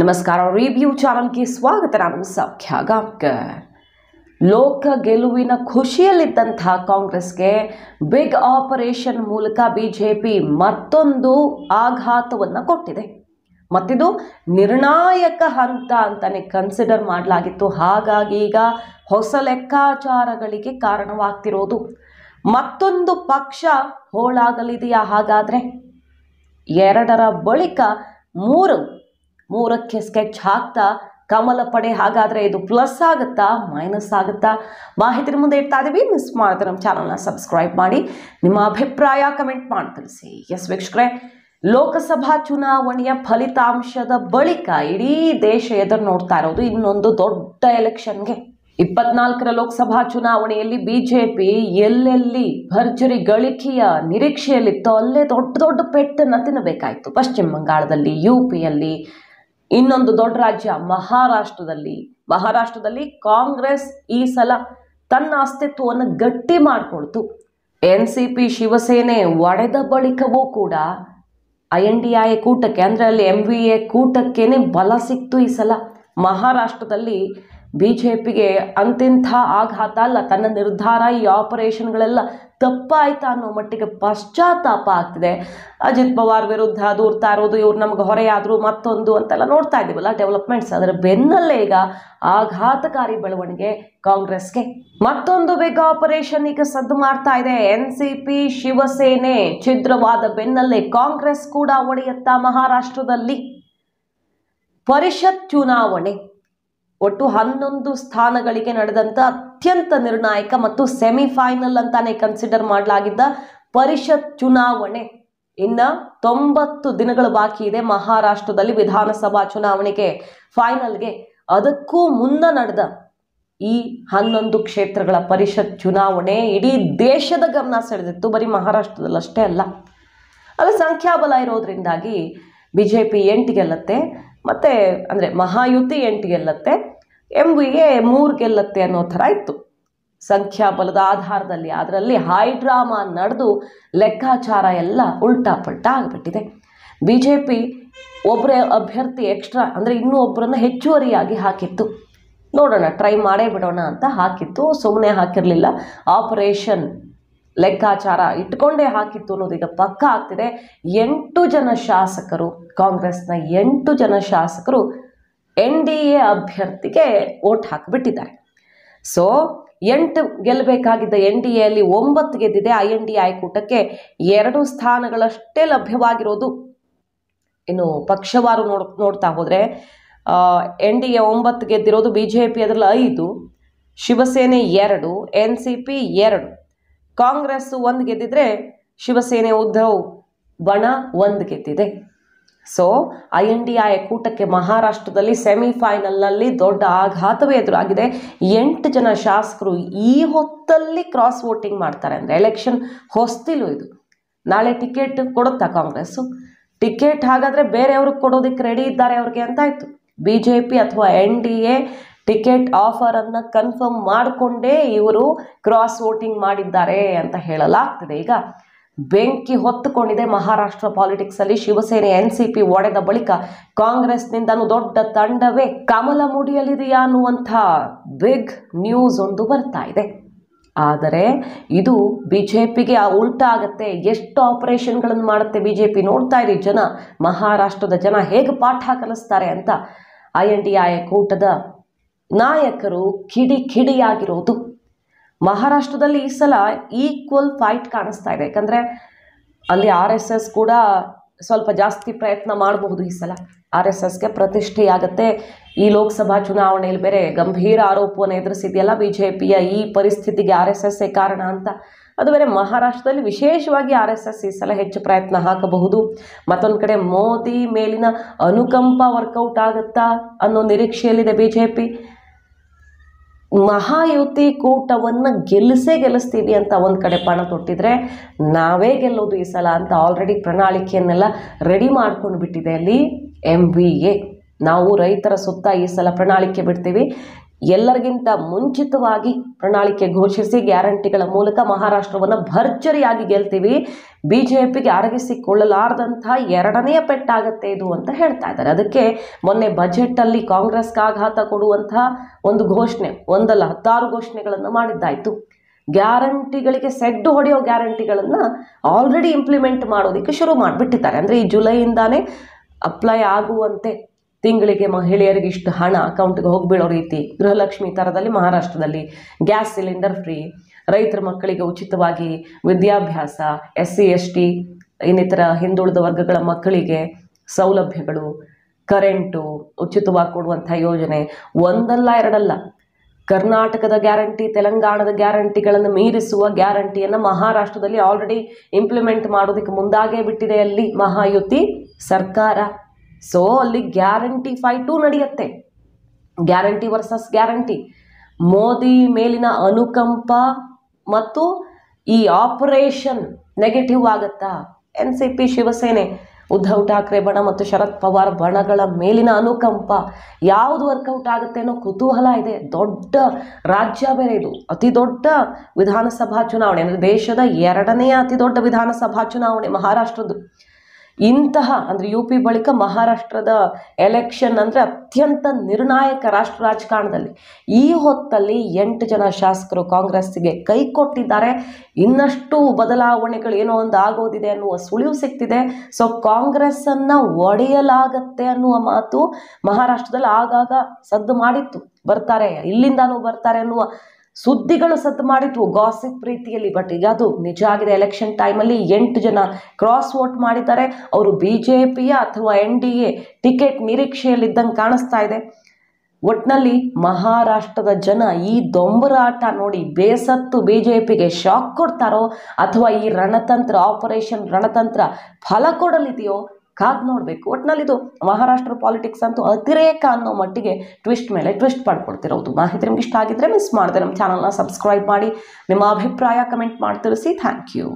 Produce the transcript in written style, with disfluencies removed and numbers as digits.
ನಮಸ್ಕಾರ ರಿವ್ಯೂ ಚಾನಲ್ಗೆ ಸ್ವಾಗತ. ನಾನು ಸೌಖ್ಯ ಗಾಂವ್ಕರ್. ಲೋಕ ಗೆಲುವಿನ ಖುಷಿಯಲ್ಲಿದ್ದಂತಹ ಕಾಂಗ್ರೆಸ್ಗೆ ಬಿಗ್ ಆಪರೇಷನ್ ಮೂಲಕ ಬಿಜೆಪಿ ಮತ್ತೊಂದು ಆಘಾತವನ್ನು ಕೊಟ್ಟಿದೆ. ಮತ್ತಿದು ನಿರ್ಣಾಯಕ ಹಂತ ಅಂತಾನೆ ಕನ್ಸಿಡರ್ ಮಾಡಲಾಗಿತ್ತು. ಹಾಗಾಗಿ ಈಗ ಹೊಸ ಲೆಕ್ಕಾಚಾರಗಳಿಗೆ ಕಾರಣವಾಗ್ತಿರೋದು. ಮತ್ತೊಂದು ಪಕ್ಷ ಹೋಳಾಗಲಿದೆಯಾ? ಹಾಗಾದರೆ ಎರಡರ ಬಳಿಕ ಮೂರಕ್ಕೆ ಸ್ಕೆಚ್ ಹಾಕ್ತಾ ಕಮಲ ಪಡೆ. ಹಾಗಾದರೆ ಇದು ಪ್ಲಸ್ ಆಗುತ್ತಾ ಮೈನಸ್ ಆಗುತ್ತಾ? ಮಾಹಿತಿ ಮುಂದೆ ಇಡ್ತಾ ಇದ್ದೀವಿ. ಮಿಸ್ ಮಾಡಿದ್ರೆ ನಮ್ಮ ಚಾನಲ್ನ ಸಬ್ಸ್ಕ್ರೈಬ್ ಮಾಡಿ, ನಿಮ್ಮ ಅಭಿಪ್ರಾಯ ಕಮೆಂಟ್ ಮಾಡಿ ತಿಳಿಸಿ. ಎಸ್ ವೀಕ್ಷಕರೇ, ಲೋಕಸಭಾ ಚುನಾವಣೆಯ ಫಲಿತಾಂಶದ ಬಳಿಕ ಇಡೀ ದೇಶ ಎದುರು ನೋಡ್ತಾ ಇರೋದು ಇನ್ನೊಂದು ದೊಡ್ಡ ಎಲೆಕ್ಷನ್ಗೆ. 24ರ ಲೋಕಸಭಾ ಚುನಾವಣೆಯಲ್ಲಿ ಬಿಜೆಪಿ ಎಲ್ಲೆಲ್ಲಿ ಭರ್ಜರಿ ಗಳಿಕೆಯ ನಿರೀಕ್ಷೆಯಲ್ಲಿತ್ತೋ ಅಲ್ಲೇ ದೊಡ್ಡ ಪೆಟ್ಟನ್ನು ತಿನ್ನಬೇಕಾಯಿತು. ಪಶ್ಚಿಮ ಬಂಗಾಳದಲ್ಲಿ, UPಯಲ್ಲಿ, ಇನ್ನೊಂದು ದೊಡ್ಡ ರಾಜ್ಯ ಮಹಾರಾಷ್ಟ್ರದಲ್ಲಿ ಕಾಂಗ್ರೆಸ್ ಈ ಸಲ ತನ್ನ ಅಸ್ತಿತ್ವವನ್ನು ಗಟ್ಟಿ ಮಾಡಿಕೊಳ್ತು. NCP ಶಿವಸೇನೆ ಒಡೆದ ಬಳಿಕವೂ ಕೂಡ INDI ಕೂಟಕ್ಕೆ, ಅಂದರೆ ಅಲ್ಲಿ MVA ಕೂಟಕ್ಕೇನೆ ಬಲ ಸಿಕ್ತು. ಈ ಸಲ ಮಹಾರಾಷ್ಟ್ರದಲ್ಲಿ ಬಿಜೆಪಿಗೆ ಅಂತಿಂಥ ಆಘಾತ ಅಲ್ಲ, ತನ್ನ ನಿರ್ಧಾರ ಈ ಆಪರೇಷನ್ಗಳೆಲ್ಲ ತಪ್ಪಾಯ್ತಾ ಅನ್ನೋ ಮಟ್ಟಿಗೆ ಪಶ್ಚಾತ್ತಾಪ ಆಗ್ತಿದೆ. ಅಜಿತ್ ಪವಾರ್ ವಿರುದ್ಧ ದೂರ್ತಾ ಇರೋದು, ಇವ್ರು ನಮ್ಗೆ ಹೊರೆಯಾದರೂ ಮತ್ತೊಂದು ಅಂತೆಲ್ಲ ನೋಡ್ತಾ ಇದ್ದೀವಲ್ಲ ಡೆವಲಪ್ಮೆಂಟ್ಸ್. ಅದರ ಬೆನ್ನಲ್ಲೇ ಈಗ ಆಘಾತಕಾರಿ ಬೆಳವಣಿಗೆ ಕಾಂಗ್ರೆಸ್ಗೆ. ಮತ್ತೊಂದು ಬಿಗ್ ಆಪರೇಷನ್ ಈಗ ಸದ್ದು ಮಾಡ್ತಾ ಇದೆ. NCP ಶಿವಸೇನೆ ಛಿದ್ರವಾದ ಬೆನ್ನಲ್ಲೇ ಕಾಂಗ್ರೆಸ್ ಕೂಡ ಒಡೆಯುತ್ತಾ ಮಹಾರಾಷ್ಟ್ರದಲ್ಲಿ. ಪರಿಷತ್ ಚುನಾವಣೆ ಒಟ್ಟು 11 ಸ್ಥಾನಗಳಿಗೆ ನಡೆದಂಥ ಅತ್ಯಂತ ನಿರ್ಣಾಯಕ ಮತ್ತು ಸೆಮಿಫೈನಲ್ ಅಂತಾನೆ ಕನ್ಸಿಡರ್ ಮಾಡಲಾಗಿದ್ದ ಪರಿಷತ್ ಚುನಾವಣೆ ಇನ್ನು 90 ದಿನಗಳು ಬಾಕಿ ಇದೆ. ಮಹಾರಾಷ್ಟ್ರದಲ್ಲಿ ವಿಧಾನಸಭಾ ಚುನಾವಣೆಗೆ ಫೈನಲ್ಗೆ ಅದಕ್ಕೂ ಮುನ್ನ ನಡೆದ ಈ 11 ಕ್ಷೇತ್ರಗಳ ಪರಿಷತ್ ಚುನಾವಣೆ ಇಡೀ ದೇಶದ ಗಮನ ಸೆಳೆದಿತ್ತು. ಬರೀ ಮಹಾರಾಷ್ಟ್ರದಲ್ಲಷ್ಟೇ ಅಲ್ಲ, ಅಲ್ಲಿ ಸಂಖ್ಯಾಬಲ ಇರೋದ್ರಿಂದಾಗಿ ಬಿಜೆಪಿ 8 ಗೆಲ್ಲತ್ತೆ, ಮತ್ತು ಅಂದರೆ ಮಹಾಯುತಿ 8 ಗೆಲ್ಲತ್ತೆ, MVA 3 ಗೆಲ್ಲತ್ತೆ ಅನ್ನೋ ಥರ ಇತ್ತು ಸಂಖ್ಯಾಬಲದ ಆಧಾರದಲ್ಲಿ. ಅದರಲ್ಲಿ ಹೈ ಡ್ರಾಮಾ ನಡೆದು ಲೆಕ್ಕಾಚಾರ ಎಲ್ಲ ಉಲ್ಟಾ ಪಲ್ಟಾ ಆಗಿಬಿಟ್ಟಿದೆ. ಬಿಜೆಪಿ ಒಬ್ಬರೇ ಅಭ್ಯರ್ಥಿ ಎಕ್ಸ್ಟ್ರಾ, ಅಂದರೆ ಇನ್ನೂ ಒಬ್ಬರನ್ನು ಹೆಚ್ಚುವರಿಯಾಗಿ ಹಾಕಿತ್ತು. ನೋಡೋಣ, ಟ್ರೈ ಮಾಡೇ ಬಿಡೋಣ ಅಂತ ಹಾಕಿತ್ತು. ಸುಮ್ಮನೆ ಹಾಕಿರಲಿಲ್ಲ, ಆಪರೇಷನ್ ಲೆಕ್ಕಾಚಾರ ಇಟ್ಕೊಂಡೇ ಹಾಕಿತ್ತು ಅನ್ನೋದೀಗ ಪಕ್ಕ ಆಗ್ತಿದೆ. 8 ಜನ ಶಾಸಕರು, ಕಾಂಗ್ರೆಸ್ನ 8 ಜನ ಶಾಸಕರು NDA ಅಭ್ಯರ್ಥಿಗೆ ವೋಟ್ ಹಾಕಿಬಿಟ್ಟಿದ್ದಾರೆ. ಸೊ 8 ಗೆಲ್ಲಬೇಕಾಗಿದ್ದ NDAಯಲ್ಲಿ 9 ಗೆದ್ದಿದೆ. INDI ಕೂಟಕ್ಕೆ 2 ಸ್ಥಾನಗಳಷ್ಟೇ ಲಭ್ಯವಾಗಿರೋದು. ಇನ್ನು ಪಕ್ಷವಾರು ನೋಡ್ತಾ ಹೋದರೆ NDA 9 ಗೆದ್ದಿರೋದು, ಬಿಜೆಪಿ ಅದರಲ್ಲಿ 5, ಶಿವಸೇನೆ 2, NCP 2, ಕಾಂಗ್ರೆಸ್ 1 ಗೆದ್ದಿದ್ರೆ ಶಿವಸೇನೆ ಉದ್ಧವ್ ಬಣ 1 ಗೆದ್ದಿದೆ. ಸೊ INDI ಕೂಟಕ್ಕೆ ಮಹಾರಾಷ್ಟ್ರದಲ್ಲಿ ಸೆಮಿಫೈನಲ್ನಲ್ಲಿ ದೊಡ್ಡ ಆಘಾತವೇ ಎದುರಾಗಿದೆ. 8 ಜನ ಶಾಸಕರು ಈ ಹೊತ್ತಲ್ಲಿ ಕ್ರಾಸ್ ವೋಟಿಂಗ್ ಮಾಡ್ತಾರೆ ಅಂದರೆ ಎಲೆಕ್ಷನ್ ಹೊಸ್ತಿಲು ಇದು. ನಾಳೆ ಟಿಕೆಟ್ ಕೊಡುತ್ತಾ ಕಾಂಗ್ರೆಸ್ಸು? ಟಿಕೆಟ್ ಹಾಗಾದರೆ ಬೇರೆಯವ್ರಿಗೆ ಕೊಡೋದಕ್ಕೆ ರೆಡಿ ಇದ್ದಾರೆ ಅವ್ರಿಗೆ ಅಂತಾಯಿತು. BJP ಅಥವಾ NDA ಟಿಕೆಟ್ ಆಫರನ್ನು ಕನ್ಫರ್ಮ್ ಮಾಡಿಕೊಂಡೇ ಇವರು ಕ್ರಾಸ್ ವೋಟಿಂಗ್ ಮಾಡಿದ್ದಾರೆ ಅಂತ ಹೇಳಲಾಗ್ತದೆ. ಈಗ ಬೆಂಕಿ ಹೊತ್ತುಕೊಂಡಿದೆ ಮಹಾರಾಷ್ಟ್ರ ಪಾಲಿಟಿಕ್ಸಲ್ಲಿ. ಶಿವಸೇನೆ NCP ಒಡೆದ ಬಳಿಕ ಕಾಂಗ್ರೆಸ್ನಿಂದನೂ ದೊಡ್ಡ ತಂಡವೇ ಕಮಲ ಮುಡಿಯಲಿದೆಯಾ ಅನ್ನುವಂಥ ಬಿಗ್ ನ್ಯೂಸ್ ಒಂದು ಬರ್ತಾ ಇದೆ. ಆದರೆ ಇದು ಬಿಜೆಪಿಗೆ ಉಲ್ಟಾ ಆಗತ್ತೆ. ಎಷ್ಟು ಆಪರೇಷನ್ಗಳನ್ನು ಮಾಡುತ್ತೆ ಬಿಜೆಪಿ ನೋಡ್ತಾ ಇರಿ. ಮಹಾರಾಷ್ಟ್ರದ ಜನ ಹೇಗೆ ಪಾಠ ಕಲಿಸ್ತಾರೆ ಅಂತ. INDI ಕೂಟದ ನಾಯಕರು ಕಿಡಿಯಾಗಿರೋದು. ಮಹಾರಾಷ್ಟ್ರದಲ್ಲಿ ಈ ಸಲ ಈಕ್ವಲ್ ಫೈಟ್ ಕಾಣಿಸ್ತಾ ಇದೆ. ಯಾಕಂದರೆ ಅಲ್ಲಿ RSS ಕೂಡ ಸ್ವಲ್ಪ ಜಾಸ್ತಿ ಪ್ರಯತ್ನ ಮಾಡಬಹುದು. ಈ ಸಲ RSSಗೆ ಪ್ರತಿಷ್ಠೆಯಾಗತ್ತೆ. ಈ ಲೋಕಸಭಾ ಚುನಾವಣೆಯಲ್ಲಿ ಬೇರೆ ಗಂಭೀರ ಆರೋಪವನ್ನು ಎದುರಿಸಿದೆಯಲ್ಲ ಬಿಜೆಪಿಯ ಈ ಪರಿಸ್ಥಿತಿಗೆ RSS ಕಾರಣ ಅಂತ. ಅದು ಬೇರೆ ಮಹಾರಾಷ್ಟ್ರದಲ್ಲಿ ವಿಶೇಷವಾಗಿ RSS ಈ ಸಲ ಹೆಚ್ಚು ಪ್ರಯತ್ನ ಹಾಕಬಹುದು. ಮತ್ತೊಂದು ಕಡೆ ಮೋದಿ ಮೇಲಿನ ಅನುಕಂಪ ವರ್ಕೌಟ್ ಆಗುತ್ತಾ ಅನ್ನೋ ನಿರೀಕ್ಷೆಯಲ್ಲಿದೆ ಬಿಜೆಪಿ. ಮಹಾಯುತಿ ಕೂಟವನ್ನು ಗೆಲ್ಲಿಸ್ತೀವಿ ಅಂತ ಒಂದು ಕಡೆ ಪಣ ತೊಟ್ಟಿದ್ರೆ, ನಾವೇ ಗೆಲ್ಲೋದು ಈ ಸಲ ಅಂತ ಆಲ್ರೆಡಿ ಪ್ರಣಾಳಿಕೆಯನ್ನೆಲ್ಲ ರೆಡಿ ಮಾಡ್ಕೊಂಡು ಬಿಟ್ಟಿದೆ ಅಲ್ಲಿ MVA. ನಾವು ರೈತರ ಸುತ್ತ ಈ ಸಲ ಪ್ರಣಾಳಿಕೆ ಬಿಡ್ತೀವಿ, ಎಲ್ಲರಿಗಿಂತ ಮುಂಚಿತವಾಗಿ ಪ್ರಣಾಳಿಕೆ ಘೋಷಿಸಿ ಗ್ಯಾರಂಟಿಗಳ ಮೂಲಕ ಮಹಾರಾಷ್ಟ್ರವನ್ನು ಭರ್ಜರಿಯಾಗಿ ಗೆಲ್ತೀವಿ, ಬಿಜೆಪಿಗೆ ಅರಗಿಸಿಕೊಳ್ಳಲಾರದಂತಹ ಎರಡನೆಯ ಪೆಟ್ಟಾಗತ್ತೆ ಇದು ಅಂತ ಹೇಳ್ತಾ ಇದ್ದಾರೆ. ಅದಕ್ಕೆ ಮೊನ್ನೆ ಬಜೆಟಲ್ಲಿ ಕಾಂಗ್ರೆಸ್ಗೆ ಆಘಾತ ಕೊಡುವಂತಹ ಒಂದು ಘೋಷಣೆ, ಒಂದಲ್ಲ 10 ಘೋಷಣೆಗಳನ್ನು ಮಾಡಿದ್ದಾಯಿತು. ಗ್ಯಾರಂಟಿಗಳಿಗೆ ಸೆಡ್ಡು ಹೊಡೆಯೋ ಗ್ಯಾರಂಟಿಗಳನ್ನು ಆಲ್ರೆಡಿ ಇಂಪ್ಲಿಮೆಂಟ್ ಮಾಡೋದಕ್ಕೆ ಶುರು ಮಾಡಿಬಿಟ್ಟಿದ್ದಾರೆ. ಅಂದರೆ ಈ ಜುಲೈಯಿಂದಾನೇ ಅಪ್ಲೈ ಆಗುವಂತೆ ತಿಂಗಳಿಗೆ ಮಹಿಳೆಯರಿಗೆ ಇಷ್ಟು ಹಣ ಅಕೌಂಟ್ಗೆ ಹೋಗಿಬೀಳೋ ರೀತಿ, ಗೃಹಲಕ್ಷ್ಮಿ ಥರದಲ್ಲಿ ಮಹಾರಾಷ್ಟ್ರದಲ್ಲಿ ಗ್ಯಾಸ್ ಸಿಲಿಂಡರ್ ಫ್ರೀ, ರೈತರ ಮಕ್ಕಳಿಗೆ ಉಚಿತವಾಗಿ ವಿದ್ಯಾಭ್ಯಾಸ, SC ST ಇನ್ನಿತರ ಹಿಂದುಳಿದ ವರ್ಗಗಳ ಮಕ್ಕಳಿಗೆ ಸೌಲಭ್ಯಗಳು, ಕರೆಂಟು ಉಚಿತವಾಗಿ ಕೊಡುವಂಥ ಯೋಜನೆ, ಒಂದಲ್ಲ ಎರಡಲ್ಲ, ಕರ್ನಾಟಕದ ಗ್ಯಾರಂಟಿ, ತೆಲಂಗಾಣದ ಗ್ಯಾರಂಟಿಗಳನ್ನು ಮೀರಿಸುವ ಗ್ಯಾರಂಟಿಯನ್ನು ಮಹಾರಾಷ್ಟ್ರದಲ್ಲಿ ಆಲ್ರೆಡಿ ಇಂಪ್ಲಿಮೆಂಟ್ ಮಾಡೋದಕ್ಕೆ ಮುಂದಾಗೇ ಬಿಟ್ಟಿದೆ ಅಲ್ಲಿ ಮಹಾಯುತಿ ಸರ್ಕಾರ. ಸೊ ಅಲ್ಲಿ ಗ್ಯಾರಂಟಿ ಫೈಟು ನಡೆಯುತ್ತೆ, ಗ್ಯಾರಂಟಿ ವರ್ಸಸ್ ಗ್ಯಾರಂಟಿ. ಮೋದಿ ಮೇಲಿನ ಅನುಕಂಪ ಮತ್ತು ಈ ಆಪರೇಷನ್ ನೆಗೆಟಿವ್ ಆಗುತ್ತಾ? NCP ಶಿವಸೇನೆ, ಉದ್ಧವ್ ಠಾಕ್ರೆ ಬಣ ಮತ್ತು ಶರದ್ ಪವಾರ್ ಬಣಗಳ ಮೇಲಿನ ಅನುಕಂಪ ಯಾವುದು ವರ್ಕೌಟ್ ಆಗುತ್ತೆ ಅನ್ನೋ ಕುತೂಹಲ ಇದೆ. ದೊಡ್ಡ ರಾಜ್ಯ ಬೇರೆ ಇದು, ಅತಿ ದೊಡ್ಡ ವಿಧಾನಸಭಾ ಚುನಾವಣೆ, ಅಂದರೆ ದೇಶದ 2ನೇ ಅತಿ ದೊಡ್ಡ ವಿಧಾನಸಭಾ ಚುನಾವಣೆ ಮಹಾರಾಷ್ಟ್ರದ್ದು. ಇಂತಹ ಅಂದರೆ UP ಬಳಿಕ ಮಹಾರಾಷ್ಟ್ರದ ಎಲೆಕ್ಷನ್ ಅಂದರೆ ಅತ್ಯಂತ ನಿರ್ಣಾಯಕ ರಾಷ್ಟ್ರ ರಾಜಕಾರಣದಲ್ಲಿ. ಈ ಹೊತ್ತಲ್ಲಿ 8 ಜನ ಶಾಸಕರು ಕಾಂಗ್ರೆಸ್ಸಿಗೆ ಕೈ ಕೊಟ್ಟಿದ್ದಾರೆ. ಇನ್ನಷ್ಟು ಬದಲಾವಣೆಗಳು ಏನೋ ಒಂದು ಆಗೋದಿದೆ ಅನ್ನುವ ಸುಳಿವು ಸಿಗ್ತಿದೆ. ಸೊ ಕಾಂಗ್ರೆಸ್ಸನ್ನು ಒಡೆಯಲಾಗತ್ತೆ ಅನ್ನುವ ಮಾತು ಮಹಾರಾಷ್ಟ್ರದಲ್ಲಿ ಆಗಾಗ ಸದ್ದು ಮಾಡಿತ್ತು. ಬರ್ತಾರೆ, ಇಲ್ಲಿಂದಾನೂ ಬರ್ತಾರೆ ಅನ್ನುವ ಸುದ್ದಿಗಳು ಸದ್ದು ಮಾಡಿದ್ವು ಗಾಸಿಪ್ ರೀತಿಯಲ್ಲಿ. ಬಟ್ ಈಗ ಅದು ನಿಜ ಆಗಿದೆ. ಎಲೆಕ್ಷನ್ ಟೈಮಲ್ಲಿ 8 ಜನ ಕ್ರಾಸ್ ವೋಟ್ ಮಾಡಿದ್ದಾರೆ. ಅವರು BJPಯ ಅಥವಾ NDA ಟಿಕೆಟ್ ನಿರೀಕ್ಷೆಯಲ್ಲಿದ್ದಂಗೆ ಕಾಣಿಸ್ತಾ ಇದೆ. ಒಟ್ಟಿನಲ್ಲಿ ಮಹಾರಾಷ್ಟ್ರದ ಜನ ಈ ದೊಂಬರಾಟ ನೋಡಿ ಬೇಸತ್ತು BJPಗೆ ಶಾಕ್ ಕೊಡ್ತಾರೋ ಅಥವಾ ಈ ರಣತಂತ್ರ, ಆಪರೇಷನ್ ರಣತಂತ್ರ ಫಲ ಕೊಡಲಿದೆಯೋ ಕಾದ್ ನೋಡಬೇಕು. ಒಟ್ಟಿನಲ್ಲಿ ಇದು ಮಹಾರಾಷ್ಟ್ರ ಪಾಲಿಟಿಕ್ಸ್ ಅಂತೂ ಅತಿರೇಕ ಅನ್ನೋ ಮಟ್ಟಿಗೆ ಟ್ವಿಸ್ಟ್ ಮೇಲೆ ಟ್ವಿಸ್ಟ್ ಪಡ್ಕೊಡ್ತಿರೋದು. ಮಾಹಿತಿ ನಿಮ್ಗೆ ಇಷ್ಟ ಆಗಿದ್ರೆ ಮಿಸ್ ಮಾಡದೆ ನಮ್ಮ ಚಾನಲ್ನ ಸಬ್ಸ್ಕ್ರೈಬ್ ಮಾಡಿ, ನಿಮ್ಮ ಅಭಿಪ್ರಾಯ ಕಮೆಂಟ್ ಮಾಡಿ ತಿಳಿಸಿ. Thank you.